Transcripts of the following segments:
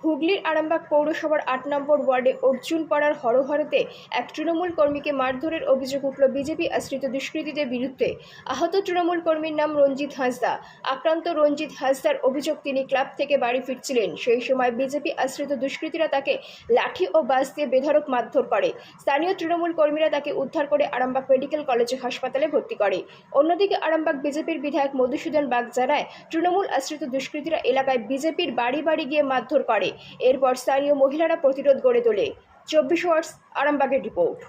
হুগলির আরামবাগ পৌরসভার ৮ নম্বর ওয়ার্ডে অর্জুনপাড়ার হরহরতে এক তৃণমূল কর্মীকে মারধরের অভিযোগ উঠল বিজেপি আশ্রিত দুষ্কৃতীদের বিরুদ্ধে। আহত তৃণমূল কর্মীর নাম রঞ্জিত হাঁসদা। আক্রান্ত রঞ্জিত হাঁসদার অভিযোগ, তিনি ক্লাব থেকে বাড়ি ফিরছিলেন। সেই সময় বিজেপি আশ্রিত দুষ্কৃতীরা তাকে লাঠি ও বাঁশ দিয়ে বেধড়ক মারধর করে। স্থানীয় তৃণমূল কর্মীরা তাকে উদ্ধার করে আরামবাগ মেডিকেল কলেজ হাসপাতালে ভর্তি করে। অন্যদিকে আরামবাগ বিজেপির বিধায়ক মধুসূদন বাগ জানায়, তৃণমূল আশ্রিত দুষ্কৃতীরা এলাকায় বিজেপির বাড়ি বাড়ি গিয়ে মারধর করে। এরপর স্থানীয় মহিলারা প্রতিরোধ গড়ে তোলে। 24 আওয়ার্স আরামবাগের রিপোর্ট।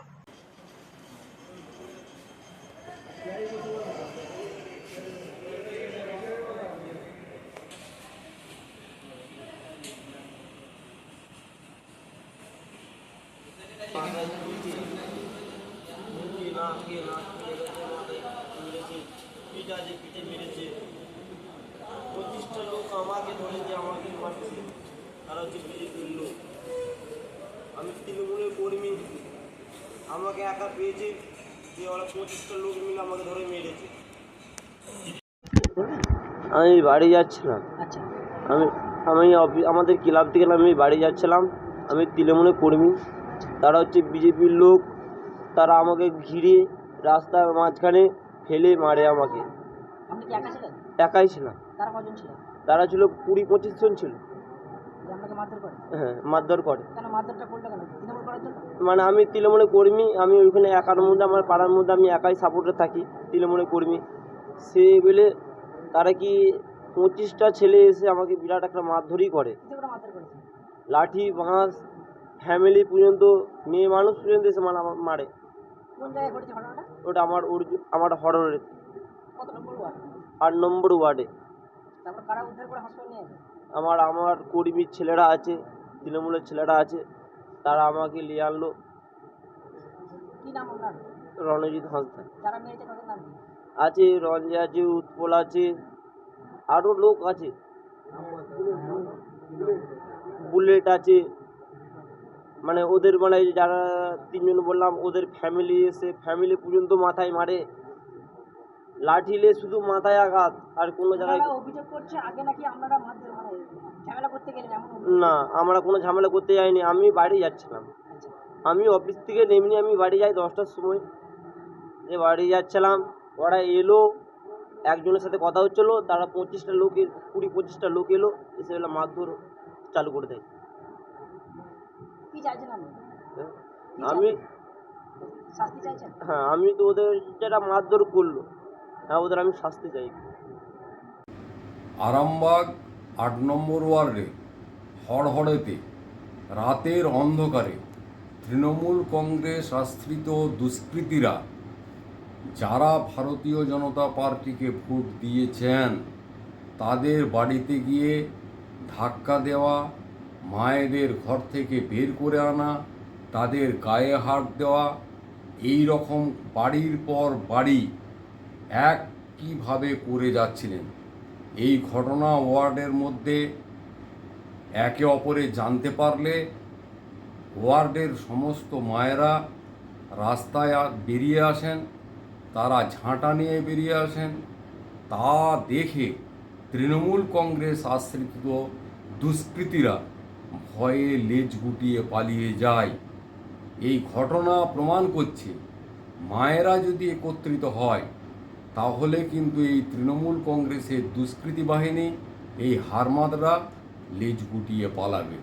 পিঠে মেরেছে 25টা লোক আমাকে ধরেছে, আমাকে মারছে। তারা হচ্ছে বিজেপির লোক। আমি তৃণমূলের কর্মী, আমাকে একা পেয়েছে যে ওরা 25টা লোক মিলে আমাকে ধরে মেরেছে। আমি বাড়ি যাচ্ছিলাম। আচ্ছা, আমি আমাদের ক্লাব থেকে আমি বাড়ি যাচ্ছিলাম। আমি তৃণমূলের কর্মী, তারা হচ্ছে বিজেপির লোক। তারা আমাকে ঘিরে রাস্তার মাঝখানে ফেলে মারে আমাকে। আপনি কি একা ছিলেন? একাই ছিলাম। তারা কজন ছিল? তারা ছিল 20-25 জন ছিল। যে আপনাকে মারধর করে? হ্যাঁ, মারধর করে। কেন মারধরটা করলো কেন? তৃণমূল করার জন্য? মানে আমি তৃণমূলের কর্মী, আমি ওইখানে একার মধ্যে, আমার পাড়ার মধ্যে আমি একাই সাপোর্টে থাকি, তৃণমূলের কর্মী। সে বলে তারা কি 25টা ছেলে এসে আমাকে বিরাট একটা মারধরই করে। কিসে করে মারধর করেছে? লাঠি, বাঁশ, ফ্যামিলি পর্যন্ত, মেয়ে মানুষ পর্যন্ত এসে মারে। কোন জায়গায় ঘটেছে ঘটনাটা? ওটা আমার হররে কত নম্বর ওয়ার্ড? 8 নম্বর ওয়ার্ডে। তারপর কারা উদ্ধার করে হাসপাতালে নিয়ে গেছে? আমার কর্মীর ছেলেরা আছে, তৃণমূলের ছেলেরা আছে, তারা আমাকে নিয়ে আনলো। কি নাম আপনার? রণজিৎ হাঁসদা। যারা মেরেছে তাদের নাম কি? আছে রঞ্জে, আছে উৎপল, আছে আরও লোক আছে, বুলেট আছে। মানে ওদের মানে যারা 3 জন বললাম, ওদের ফ্যামিলি এসে ফ্যামিলি পর্যন্ত মাথায় মারে। লাঠিলে শুধু মাথায় আঘাত, আর কোনো জায়গায় অভিযোগ করছে আগে নাকি আপনারা মারধর ঝামেলা করতে গেলেন, এমন না। আমরা কোনো ঝামেলা করতে যাইনি, আমি বাড়ি যাচ্ছিলাম। আচ্ছা, আমি অফিস থেকে নেমে আমি বাড়ি যাই 10টার সময়। যে বাড়ি যাচ্ছিলাম, ওরা এলো, একজনের সাথে কথা হচ্ছিলো, তারা 25টা লোক 20-25টা লোক এলো, এসে এলো মারধর চালু করে দেয়। কি চাইছেন আপনি? হ্যাঁ, কি আমি চাইছেন? শাস্তি চাইছেন? হ্যাঁ, আমি তো ওদের যেটা মারধর করলো, হ্যাঁ, ওদের আমি শাস্তি চাই। আরামবাগ 8 নম্বর ওয়ার্ডে হড়হড়েতে রাতের অন্ধকারে তৃণমূল কংগ্রেস আশ্রিত দুষ্কৃতীরা, যারা ভারতীয় জনতা পার্টিকে ভোট দিয়েছেন, তাদের বাড়িতে গিয়ে ধাক্কা দেওয়া, মায়েদের ঘর থেকে বের করে আনা, তাদের গায়ে হাত দেওয়া, এই রকম বাড়ির পর বাড়ি একইভাবে করে যাচ্ছিলেন। এই ঘটনা ওয়ার্ডের মধ্যে একে অপরে জানতে পারলে ওয়ার্ডের সমস্ত মায়েরা রাস্তায় বেরিয়ে আসেন, তারা ঝাঁটা নিয়ে বেরিয়ে আসেন। তা দেখে তৃণমূল কংগ্রেস আশ্রিত দুষ্কৃতীরা ভয়ে লেজ গুটিয়ে পালিয়ে যায়। এই ঘটনা প্রমাণ করছে, মায়েরা যদি একত্রিত হয় তাহলে কিন্তু এই তৃণমূল কংগ্রেসের দুষ্কৃতী বাহিনী, এই হারমাদরা লেজ গুটিয়ে পালাবে।